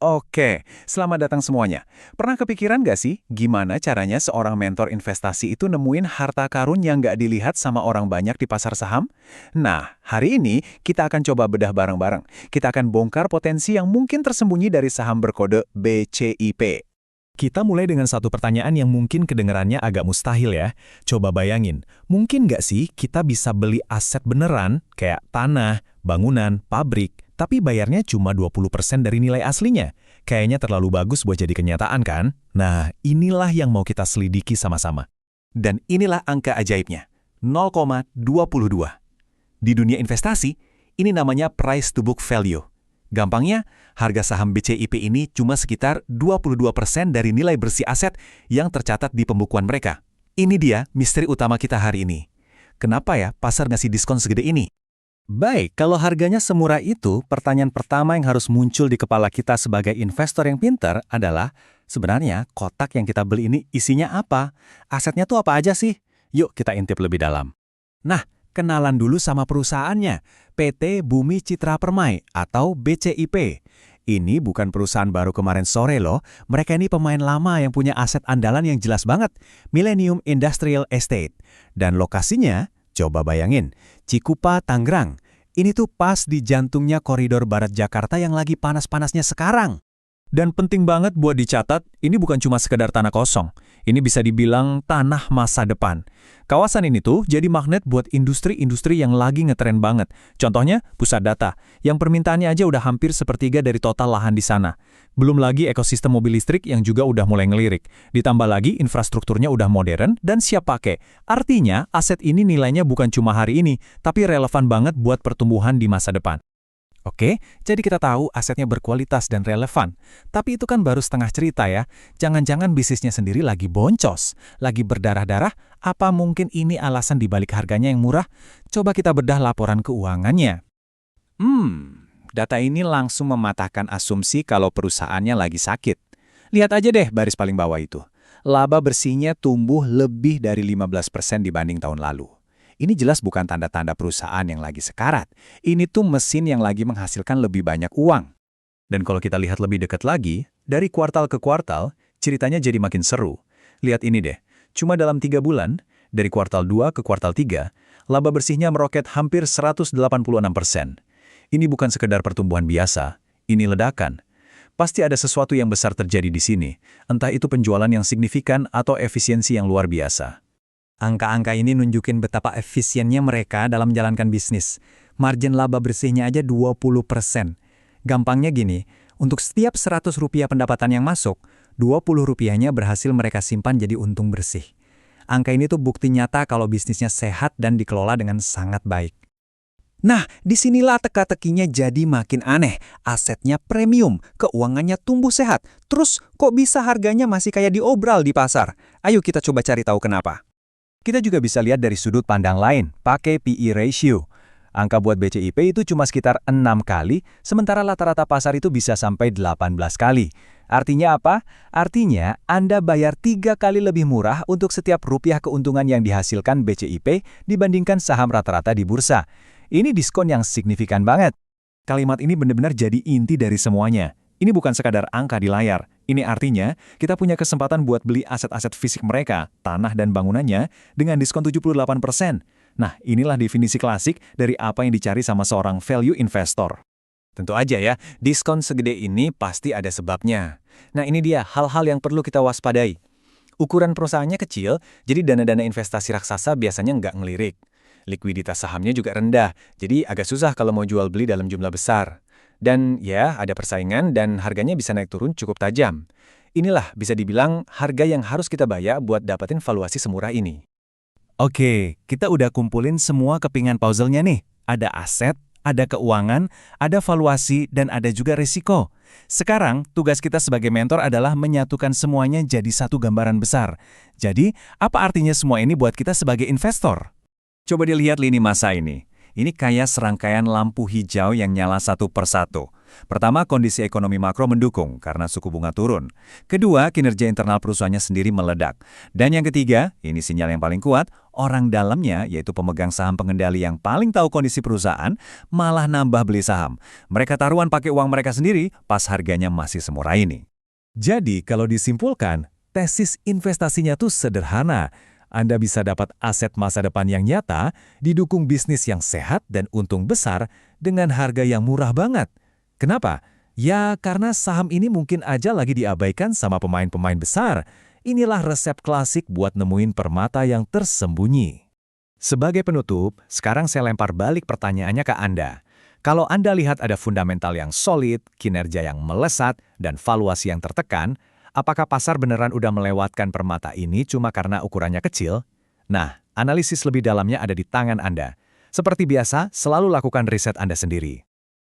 Oke, selamat datang semuanya. Pernah kepikiran nggak sih gimana caranya seorang mentor investasi itu nemuin harta karun yang nggak dilihat sama orang banyak di pasar saham? Nah, hari ini kita akan coba bedah bareng-bareng. Kita akan bongkar potensi yang mungkin tersembunyi dari saham berkode BCIP. Kita mulai dengan satu pertanyaan yang mungkin kedengarannya agak mustahil ya. Coba bayangin, mungkin nggak sih kita bisa beli aset beneran, kayak tanah, bangunan, pabrik, tapi bayarnya cuma 20% dari nilai aslinya? Kayaknya terlalu bagus buat jadi kenyataan kan? Nah, inilah yang mau kita selidiki sama-sama. Dan inilah angka ajaibnya, 0,22. Di dunia investasi, ini namanya price to book value. Gampangnya, harga saham BCIP ini cuma sekitar 22% dari nilai bersih aset yang tercatat di pembukuan mereka. Ini dia misteri utama kita hari ini. Kenapa ya pasar ngasih diskon segede ini? Baik, kalau harganya semurah itu, pertanyaan pertama yang harus muncul di kepala kita sebagai investor yang pintar adalah, sebenarnya kotak yang kita beli ini isinya apa? Asetnya tuh apa aja sih? Yuk kita intip lebih dalam. Nah, kenalan dulu sama perusahaannya, PT Bumi Citra Permai atau BCIP. Ini bukan perusahaan baru kemarin sore loh, mereka ini pemain lama yang punya aset andalan yang jelas banget, Millennium Industrial Estate. Dan lokasinya, coba bayangin, Cikupa, Tangerang. Ini tuh pas di jantungnya koridor barat Jakarta yang lagi panas-panasnya sekarang. Dan penting banget buat dicatat, ini bukan cuma sekedar tanah kosong. Ini bisa dibilang tanah masa depan. Kawasan ini tuh jadi magnet buat industri-industri yang lagi ngetren banget. Contohnya, pusat data, yang permintaannya aja udah hampir sepertiga dari total lahan di sana. Belum lagi ekosistem mobil listrik yang juga udah mulai ngelirik. Ditambah lagi infrastrukturnya udah modern dan siap pakai. Artinya, aset ini nilainya bukan cuma hari ini, tapi relevan banget buat pertumbuhan di masa depan. Oke, jadi kita tahu asetnya berkualitas dan relevan. Tapi itu kan baru setengah cerita ya. Jangan-jangan bisnisnya sendiri lagi boncos, lagi berdarah-darah, apa mungkin ini alasan dibalik harganya yang murah? Coba kita bedah laporan keuangannya. Data ini langsung mematahkan asumsi kalau perusahaannya lagi sakit. Lihat aja deh baris paling bawah itu. Laba bersihnya tumbuh lebih dari 15% dibanding tahun lalu. Ini jelas bukan tanda-tanda perusahaan yang lagi sekarat. Ini tuh mesin yang lagi menghasilkan lebih banyak uang. Dan kalau kita lihat lebih dekat lagi, dari kuartal ke kuartal, ceritanya jadi makin seru. Lihat ini deh, cuma dalam 3 bulan, dari kuartal 2 ke kuartal 3, laba bersihnya meroket hampir 186%. Ini bukan sekedar pertumbuhan biasa, ini ledakan. Pasti ada sesuatu yang besar terjadi di sini, entah itu penjualan yang signifikan atau efisiensi yang luar biasa. Angka-angka ini nunjukin betapa efisiennya mereka dalam menjalankan bisnis. Margin laba bersihnya aja 20%. Gampangnya gini, untuk setiap Rp100 pendapatan yang masuk, Rp20-nya berhasil mereka simpan jadi untung bersih. Angka ini tuh bukti nyata kalau bisnisnya sehat dan dikelola dengan sangat baik. Nah, disinilah teka-tekinya jadi makin aneh. Asetnya premium, keuangannya tumbuh sehat. Terus kok bisa harganya masih kayak diobral di pasar? Ayo kita coba cari tahu kenapa. Kita juga bisa lihat dari sudut pandang lain, pakai PE ratio. Angka buat BCIP itu cuma sekitar 6 kali, sementara rata-rata pasar itu bisa sampai 18 kali. Artinya apa? Artinya Anda bayar 3 kali lebih murah untuk setiap rupiah keuntungan yang dihasilkan BCIP dibandingkan saham rata-rata di bursa. Ini diskon yang signifikan banget. Kalimat ini benar-benar jadi inti dari semuanya. Ini bukan sekadar angka di layar. Ini artinya, kita punya kesempatan buat beli aset-aset fisik mereka, tanah dan bangunannya, dengan diskon 78%. Nah, inilah definisi klasik dari apa yang dicari sama seorang value investor. Tentu aja ya, diskon segede ini pasti ada sebabnya. Nah, ini dia hal-hal yang perlu kita waspadai. Ukuran perusahaannya kecil, jadi dana-dana investasi raksasa biasanya nggak ngelirik. Likuiditas sahamnya juga rendah, jadi agak susah kalau mau jual beli dalam jumlah besar. Dan ya, ada persaingan dan harganya bisa naik turun cukup tajam. Inilah bisa dibilang harga yang harus kita bayar buat dapetin valuasi semurah ini. Oke, kita udah kumpulin semua kepingan puzzle-nya nih. Ada aset, ada keuangan, ada valuasi, dan ada juga risiko. Sekarang, tugas kita sebagai mentor adalah menyatukan semuanya jadi satu gambaran besar. Jadi, apa artinya semua ini buat kita sebagai investor? Coba dilihat lini masa ini. Ini kayak serangkaian lampu hijau yang nyala satu persatu. Pertama, kondisi ekonomi makro mendukung karena suku bunga turun. Kedua, kinerja internal perusahaannya sendiri meledak. Dan yang ketiga, ini sinyal yang paling kuat, orang dalamnya, yaitu pemegang saham pengendali yang paling tahu kondisi perusahaan, malah nambah beli saham. Mereka taruhan pakai uang mereka sendiri pas harganya masih semurah ini. Jadi, kalau disimpulkan, tesis investasinya tuh sederhana. Anda bisa dapat aset masa depan yang nyata, didukung bisnis yang sehat dan untung besar dengan harga yang murah banget. Kenapa? Ya, karena saham ini mungkin aja lagi diabaikan sama pemain-pemain besar. Inilah resep klasik buat nemuin permata yang tersembunyi. Sebagai penutup, sekarang saya lempar balik pertanyaannya ke Anda. Kalau Anda lihat ada fundamental yang solid, kinerja yang melesat, dan valuasi yang tertekan, apakah pasar beneran udah melewatkan permata ini cuma karena ukurannya kecil? Nah, analisis lebih dalamnya ada di tangan Anda. Seperti biasa, selalu lakukan riset Anda sendiri.